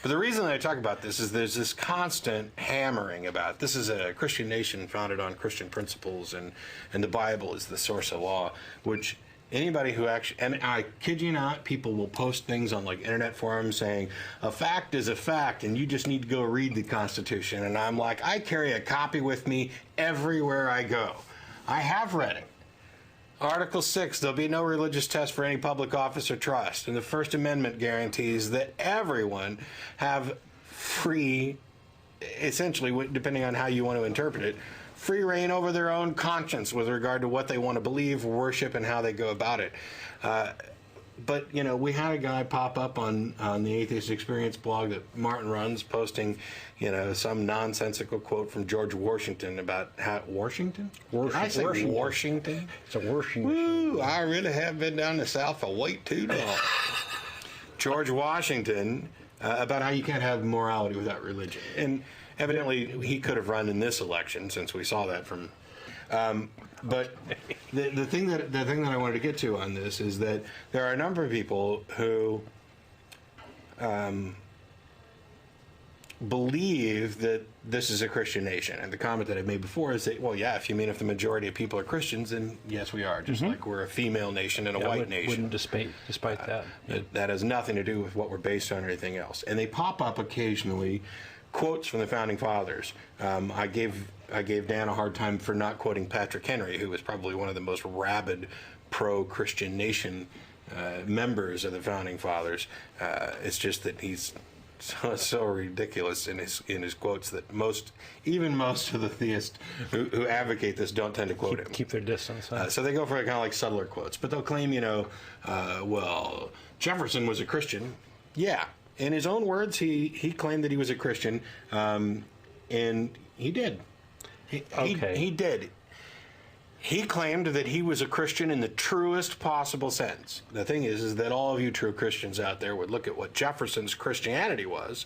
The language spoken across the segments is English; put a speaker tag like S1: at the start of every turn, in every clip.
S1: But the reason that I talk about this is there's this constant hammering about this is a Christian nation founded on Christian principles, and the Bible is the source of law, which anybody who actually, and I kid you not, people will post things on like internet forums saying a fact is a fact and you just need to go read the Constitution. And I'm like, I carry a copy with me everywhere I go. I have read it. Article 6, there'll be no religious test for any public office or trust. And the First Amendment guarantees that everyone have free, essentially, depending on how you want to interpret it, free reign over their own conscience with regard to what they want to believe, worship, and how they go about it. But, you know, we had a guy pop up on the Atheist Experience blog that Martin runs, posting, you know, some nonsensical quote from George Washington about how... Washington? Did I say Washington?
S2: It's a washing
S1: machine.
S2: Woo,
S1: I really have been down the South for way too long. George Washington, about how you can't have morality without religion. And evidently, he could have run in this election, since we saw that from... but the thing that I wanted to get to on this is that there are a number of people who believe that this is a Christian nation. And the comment that I made before is that, well, yeah, if you mean if the majority of people are Christians, then yes, we are. Just like we're a female nation and a white nation.
S2: Wouldn't despite that.
S1: That has nothing to do with what we're based on or anything else. And they pop up occasionally, quotes from the Founding Fathers. I gave Dan a hard time for not quoting Patrick Henry, who was probably one of the most rabid pro-Christian nation members of the Founding Fathers. It's just that he's so ridiculous in his quotes that even most of the theists who advocate this don't tend to quote him.
S2: Keep their distance. Huh?
S1: So they go for kind of like subtler quotes, but they'll claim, you know, well, Jefferson was a Christian. Yeah. In his own words, he claimed that he was a Christian, and he did. He did. He claimed that he was a Christian in the truest possible sense. The thing is that all of you true Christians out there would look at what Jefferson's Christianity was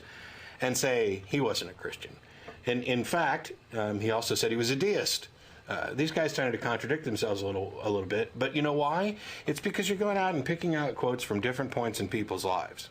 S1: and say he wasn't a Christian. And in fact, he also said he was a deist. These guys tended to contradict themselves a little bit, but you know why? It's because you're going out and picking out quotes from different points in people's lives.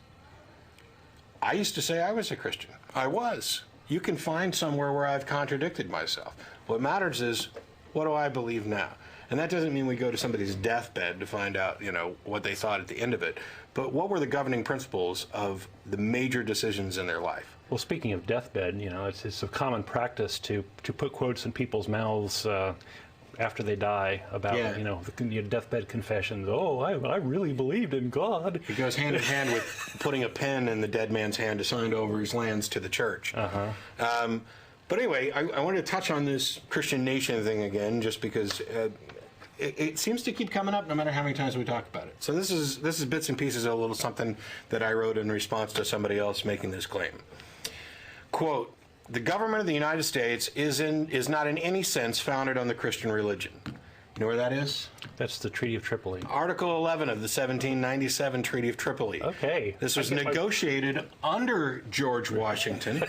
S1: I used to say I was a Christian. I was. You can find somewhere where I've contradicted myself. What matters is, what do I believe now? And that doesn't mean we go to somebody's deathbed to find out, you know, what they thought at the end of it. But what were the governing principles of the major decisions in their life?
S2: Well, speaking of deathbed, you know, it's a common practice to put quotes in people's mouths after they die about, you know, the deathbed confessions. Oh, I really believed in God.
S1: It goes hand in hand with putting a pen in the dead man's hand to sign over his lands to the church. But anyway, I wanted to touch on this Christian nation thing again, just because it seems to keep coming up no matter how many times we talk about it. So this is bits and pieces of a little something that I wrote in response to somebody else making this claim. Quote, the government of the United States is not in any sense founded on the Christian religion. You know where that is?
S2: That's the Treaty of Tripoli.
S1: Article 11 of the 1797 Treaty of Tripoli.
S2: Okay.
S1: This was negotiated under George Washington.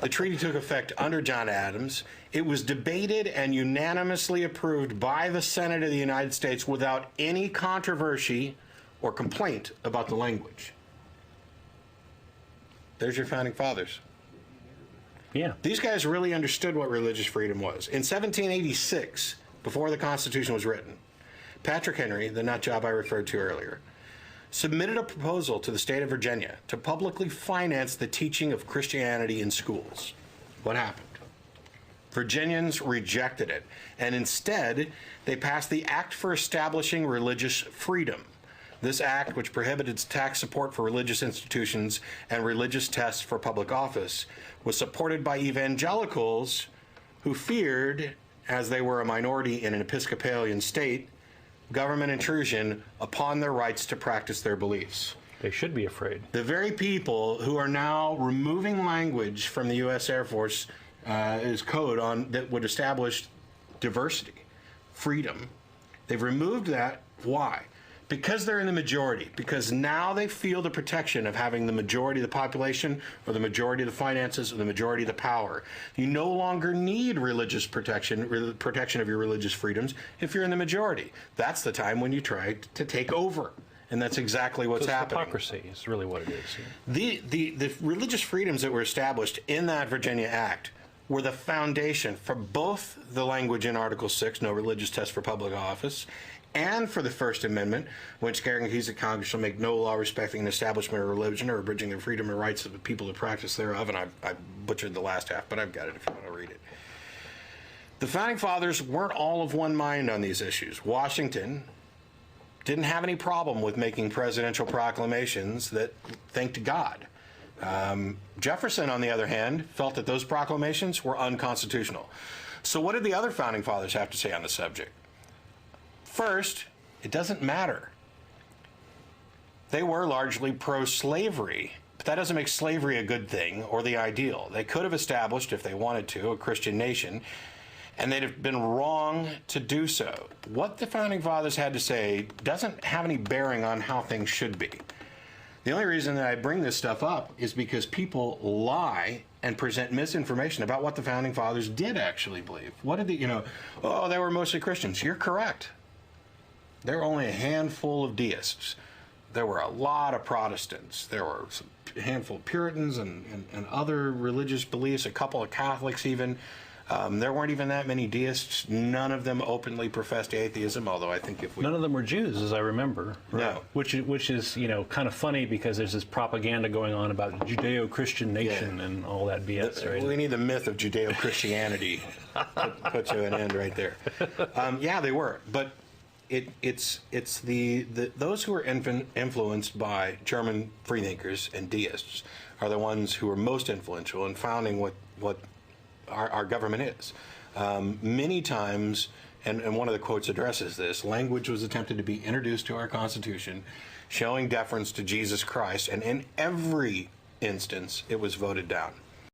S1: The treaty took effect under John Adams. It was debated and unanimously approved by the Senate of the United States without any controversy or complaint about the language. There's your Founding Fathers.
S2: Yeah.
S1: These guys really understood what religious freedom was. In 1786, before the Constitution was written, Patrick Henry, the nut job I referred to earlier, submitted a proposal to the state of Virginia to publicly finance the teaching of Christianity in schools. What happened? Virginians rejected it, and instead they passed the Act for Establishing Religious Freedom. This act, which prohibited tax support for religious institutions and religious tests for public office, was supported by evangelicals who feared, as they were a minority in an Episcopalian state, government intrusion upon their rights to practice their beliefs.
S2: They should be afraid.
S1: The very people who are now removing language from the U.S. Air Force code that would establish diversity, freedom, they've removed that. Why? Because they're in the majority. Because now they feel the protection of having the majority of the population, or the majority of the finances, or the majority of the power. You no longer need religious protection of your religious freedoms if you're in the majority. That's the time when you try to take over. And that's exactly what's happening.
S2: Hypocrisy is really what it is.
S1: The religious freedoms that were established in that Virginia Act were the foundation for both the language in Article 6, no religious test for public office, and for the First Amendment, which guarantees that Congress shall make no law respecting an establishment of religion or abridging the freedom and rights of the people to practice thereof. And I butchered the last half, but I've got it if you want to read it. The Founding Fathers weren't all of one mind on these issues. Washington didn't have any problem with making presidential proclamations that thanked God. Jefferson, on the other hand, felt that those proclamations were unconstitutional. So what did the other Founding Fathers have to say on the subject? First, it doesn't matter. They were largely pro-slavery, but that doesn't make slavery a good thing or the ideal. They could have established, if they wanted to, a Christian nation, and they'd have been wrong to do so. What the Founding Fathers had to say doesn't have any bearing on how things should be. The only reason that I bring this stuff up is because people lie and present misinformation about what the Founding Fathers did actually believe. What did they, oh, they were mostly Christians. You're correct. There were only a handful of deists. There were a lot of Protestants. There were a handful of Puritans and other religious beliefs, a couple of Catholics even. There weren't even that many deists. None of them openly professed atheism, although I think if we...
S2: None of them were Jews, as I remember.
S1: No.
S2: Which is, kind of funny because there's this propaganda going on about Judeo-Christian nation and all that BS, right?
S1: We need the myth of Judeo-Christianity. put you an end right there. Yeah, they were. But it's those who are influenced by German freethinkers and deists are the ones who are most influential in founding what our government is. Many times, and one of the quotes addresses this, language was attempted to be introduced to our Constitution showing deference to Jesus Christ, and in every instance it was voted down.